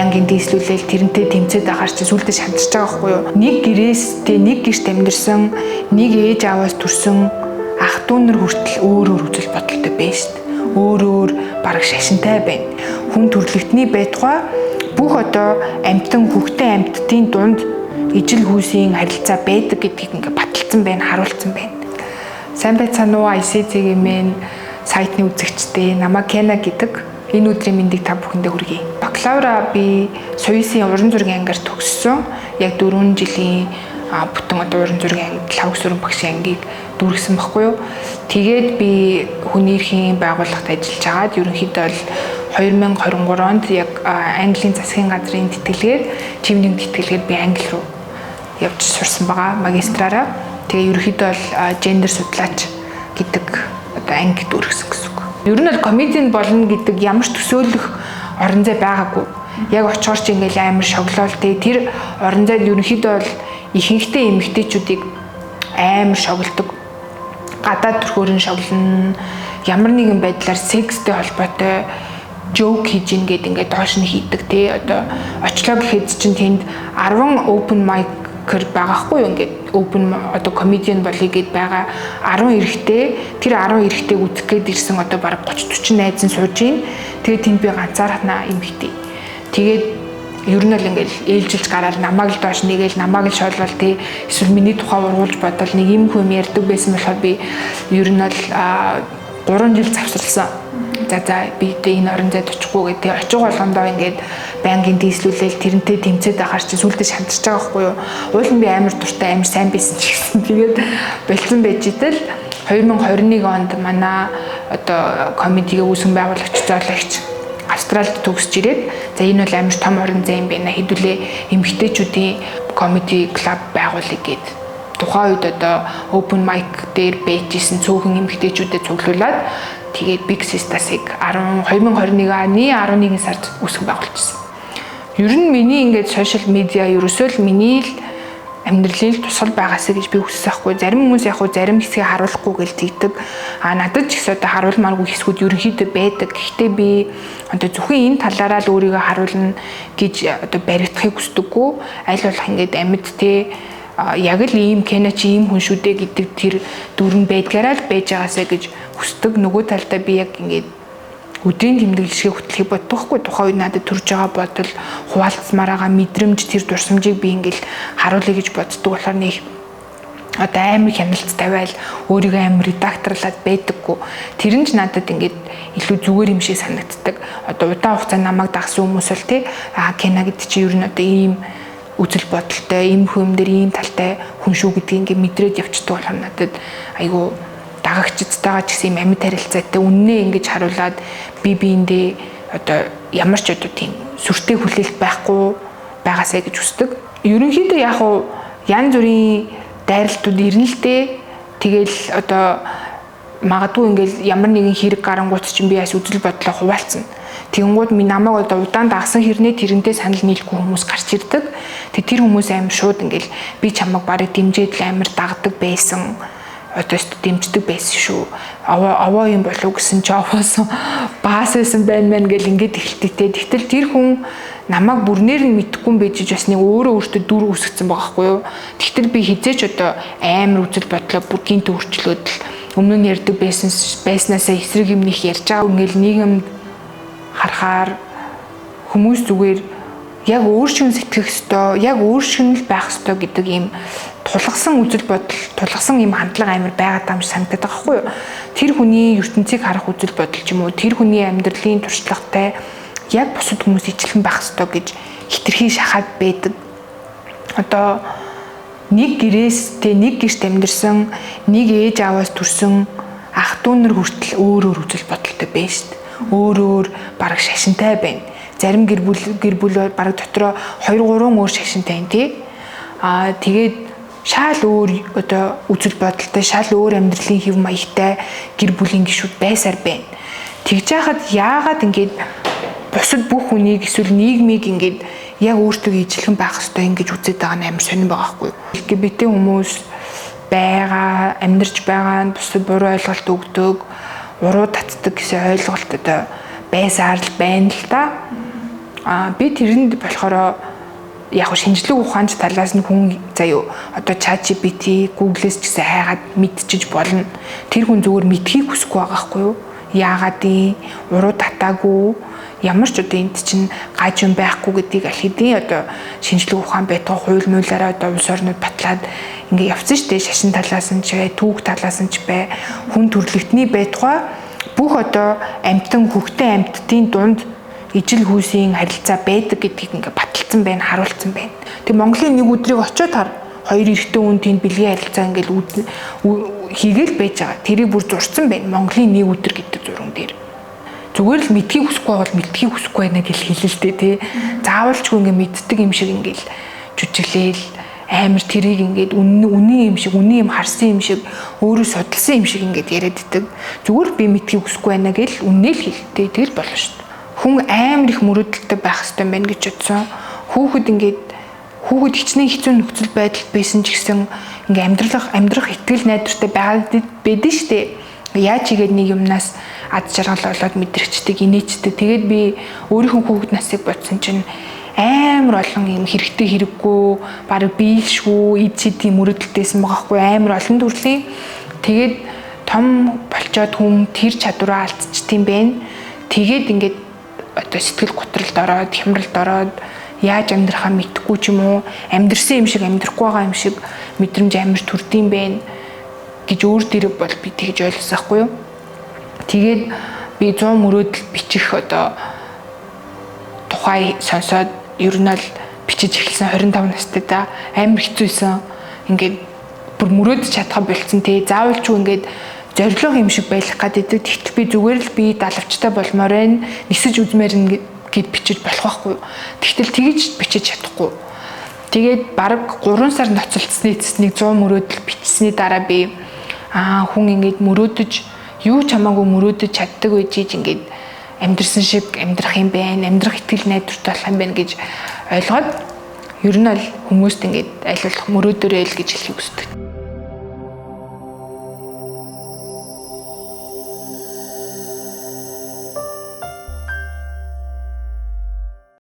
байнгын дийслүүлэл тэрнтэй тэмцээд байгаа ч сүулдэ шантарч байгаа байхгүй юу. Нэг гэрээстэй нэг гэрт амьдэрсэн, нэг ээж аваас төрсэн ах дүү нар хүртэл өөр үзэл бодолтой байна шүү дээ. Өөр бараг шашинтай байна. Хүн төрлөختний байтугай бүх одоо амьтан хүүхдтэй амьтдын дунд ижил хүйсийн харилцаа байдаг гэдгийг ингээ баталсан байна, харуулсан байна. Сайн байцгаана уу ICC-ийн мэн сайтны үзэгчдээ намайг Кена гэдэг энэ өдрийн мэндийг та бүхэндээ хүргэе. Бакалавра би Суисийн уран зургийн ангиар төгссөн. Яг 4 жилийн бүтэн одоо уран зургийн анги лав сүрэн багшийн ангийг дүүргэсэн баггүй юу. Тэгээд би хүний эрхийн байгууллагт ажиллаж агаад ерөнхийдөө бол 2023 онд яг Английн засгийн газрын тэтгэлгээр чимнэг тэтгэлгээр би англи руу явж сурсан байгаа магистраараа. Тэгээ ерөнхийдөө бол гендер судлаач гэдэг одоо анги дүүргэсэн гэсэн үг. Ер нь бол комедиан болно гэдэг ямар ч төсөөлөх орон зай байгаагүй. Яг очихоор ч ингээл амар шоглол тэр орон зайд ерөнхийдөө бол ихэнхдээ эмэгтэйчүүдийг амар шоглдог. Гадаад төрхөөр нь шоглоно. Ямар нэгэн байдлаар секстэй холбоотой joke хийж ингээд доош нь хийдэг тий. Одоо очлоо гэхэд чинь тэнд 10 open mic-эр байгаахгүй юу ингээд open одоо comedian болъё гэд байгаа 10 эрэгтэй тэр 10 эрэгтэйг үзэх гээд ирсэн одоо бараг 30 40 найз нь сууж ийн. Тэгээд тэнд би ганцаархнаа эмэгтэй. Тэгээд ер нь л ингээд ээлжилж гараад намайг л доош нэгээл намайг л шоолвол тий эсвэл миний тухай ургуулж бодвол нэг юм хүм ярьдаг байсан болохоор би ер нь л 3 жил завсарласан. За би энэ орон зайд очихгүй гэдэг очих болгондоо ингээд байнгын дийслүүлэл тэрнтэй тэмцээд байгаа ч сүулдэ шантарч байгаа байхгүй юу. Уул нь би амар дуртай амар сайн байсан ч гэсэн тэгээд болцсон байж итэл 2021 онд манай одоо комедигийн үүсгэн байгуулагч зоолагч Австралид төгсөж ирээд за энэ бол амар том орон зай юм байна. Хэдүүлээ эмэгтэйчүүдийн комеди клуб байгуулъя гэд тухайн үед одоо open mic дээр байжсэн цөөхөн эмэгтэйчүүдэд цуглуулад тэгээд Big Sisters-ыг 2021 оны 11 сард үүсгэн байгуулжсэн. Ер нь миний ингээд сошиал медиа ерөөсөө л миний л амьдралын тусгал байгаасаа гэж би хүссэн байхгүй. Зарим хүмүүс яг зарим хэсгийг харуулахгүй гэл тэгдэг. Надад ч гэсэн одоо харуулмааргүй хэсгүүд ерөнхийдөө байдаг. Гэхдээ би одоо зөвхөн энэ талаараа л өөрийгөө харуулна гэж одоо баригдахыг хүсдэггүй. Аль болох ингээд амьд те яг л ийм Кена чи ийм хүн шүү дээ гэдэг тэр дүрэн байдгаараа л байж байгаасаа гэж хүсдэг. Нөгөө талдаа би яг ингээд өдрийн тэмдэглэшгийг хөтлөхийг боддоггүй. Тухайн үед надад төрж байгаа бодол хуваалцмаар байгаа мэдрэмж тэр дурсамжийг би ингээд харуулъя гэж боддог болохоор нэг одоо амар хяналт тавиал өөрийгөө амар редакторлаад байдаггүй. Тэр нь ч надад ингээд илүү зүгээр юм шиг санагддаг. Одоо удаан хугацаанд намайг дагсан хүмүүс л тий Кена гэдэг чи ер нь одоо ийм үзэл бодолтой, ийм хүмдэр, ийм талтай хүн шүү гэдгийг ингээд мэдрээд явцдаг болохоор надад айгүй дагагчдтайгаа ч гэсэн амьд харилцаатай үннээ ингэж харуулад биендээ одоо ямар ч одоо тийм сүртэй хүлээлт байхгүй байгаасаа гэж хүсдэг. Ерөнхийдөө яг янз бүрийн дайралтууд ирнэ л дээ. Тэгэл одоо магадгүй ингээл ямар нэгэн хэрэг гарангуут чинь би яас үзэл бодлоо хуваалцсан. Тэгэнгүүт намайг одоо удаан дагсан хэрнээ тэрнтэй санал нийлэхгүй хүмүүс гарч ирдэг. Тэр хүмүүс амар шууд ингээл би чамайг барыг дэмжээд л амар дагдаг байсан. Одоо ч дэмждэг байсан шүү. Аваа юм болов гэсэн чи аваас баас байсан байна мэн гэл ингээд эхэлтийтэй. Тэгтэл тэр хүн намайг бүрнээр нь мэдхгүй байж бас нэг өөртөө дүр үсгэсэн байгаа хгүй юу. Тэгтэл би хизээч одоо амар үзэл бодлоо бүр гинт өөрчлөөд л өмнө нь ярьдаг байснаасаа эсрэг юм нэх ярьж байгаа ингээл нийгэмд харахаар хүмүүс зүгээр яг өөр шин сэтгэх ёстой, яг өөр шин л байх ёстой гэдэг ийм тулгсан үзэл бодол, тулгсан ийм хандлага амар байгаад байгаа юм шиг санагдаад байгаа хгүй юу. Тэр хүний ертөнцийг харах үзэл бодол ч юм уу, тэр хүний амьдралын туршлагатай яг бусад хүмүүс ижилхэн байх ёстой гэж хитрхи шахаад байдаг. Одоо нэг гэрээстэй нэг гэрт амьдэрсэн, нэг ээж аваас төрсэн ах дүү нар хүртэл өөр үзэл бодолтой байна шүү дээ. Өөр бараг шашинтай байна. Зарим гэр бүл бараг дотроо 2 3 өөр шашинтай юм тий. Тэгээд шал өөр одоо үзэл бодолтой, шал өөр амьдралын хэв маягтай гэр бүлийн гишүүд байсаар байна. Тэгж яхад яагаад ингэж бусад бүх хүнийг эсвэл нийгмийг ингэж яг өөртөө ижилхэн байх ёстой ингэж үзээд байгаа нь амар сонирн байгаа хгүй. LGBT хүмүүс байгаа, амьдарч байгаа нь бусад буруу ойлголт өгдөг, уруу татдаг гэсэн ойлголт одоо байсаар л байна л да. Би тэрэнд болохоор яг шинжлэх ухаанч талаас нь хүн заяо одоо ChatGPT, Google-с ч гэсэн хайгаад мэдчихэж болно. Тэр хүн зүгээр мэдхийг хүсэхгүй байгаа байхгүй юу? Яагаад уруу татаагүй ямар ч одоо энд чинь гаж юм байхгүй гэдгийг аль хэдийн одоо шинжлэх ухаан байтугай хууль муулаараа одоо улс орнууд батлаад ингээ явцсан шүү дээ. Шашин талаас нь ч бай, түүх талаас нь ч бай, хүн төрөлхтний байтугай бүх одоо амьтан хөхтөн амьтдын дунд ижил хүйсийн харилцаа байдаг гэдгийг ингээ баталсан байна, харуулсан байна. Тэг Монголын нэг өдрийг очиод хар хоёр эрэгтэй хүн тийм бэлгийн харилцаа ингээл хийгээл байж байгаа. Тэрийг бүр зурсан байна. Монголын нэг өдөр гэдэг зурган дээр. Зүгээр л мэдхийг хүсэхгүй бол мэдхийг хүсэхгүй байна гэж хэлэлтэй тий. Заавалчгүй ингээ мэддэг юм шиг ингээл жүжиглээл амар тэрийг ингээд үнэн юм шиг, үнэн юм харсан юм шиг, өөрөө судалсан юм шиг ингээд яриад идэг. Зүгээр би мэдхийг хүсэхгүй байна гэж үннээ л хэлдэг. Тэгэл болно шүү дээ. Хүн амар их мөрөөдөлтэй байх хэрэгтэй байна гэж бодсон. Хүүхэд хичнээн хэцүү нөхцөл байдалд байсан ч гэсэн ингээ амьдрах итгэл найдвартай байдаг шүү дээ. Яаж игээд нэг юмнаас ад жаргал болоод мэдрэгчдэг, инээчдэг. Тэгээд би өөрийнхөө хүүхэд насыг бодсон чинь амар олон юм хэрэгтэй хэрэггүй, бараг биелшгүй, эд сэдийн мөрөөдөлтэйсэн байгаа хгүй амар олон төрлийн. Тэгээд том болчоод хүн тэр чадвараа алдчихдсан байна. Тэгээд ингээд одоо сэтгэл готролд ороод, хямралд ороод яаж амьдрахаа мэдэхгүй ч юм уу, амьдрсан юм шиг амьдрахгүй байгаа юм шиг мэдрэмж амар төрдөм байх гэж өөр дээрээ бол би тэгж ойлгосон байхгүй юу. Тэгээд би 100 мөрөөдөл бичих одоо тухай сонсоод ер нь л бичиж эхэлсэн 25 настай да амар хэцүүсэн. Ингээд бүр мөрөөдөж чадхаа болцсон тий. Заавалчгүй ингээд зорилго юм шиг байх гэдэг. Тэгтэл би зүгээр л би далавчтай болмоор байна. Нисэж үзмээр гэд бичиж болох байхгүй. Тэгтэл тэгж бичиж чадахгүй. Тэгээд бараг 3 сар ноцолцсны эцэснийг 100 мөрөөдөл бичсэний дараа би хүн ингээд мөрөөдөж юу ч хамаагүй мөрөөдөж чаддаг байж ингээд амьдрсан шиг амьдрах юм байна. Амьдрах итгэл найдвартай болох юм байна гэж ойлгоод ер нь л хүмүүст ингээд аль болох мөрөөдөрөө л гэж хэлхийг хүсдэг.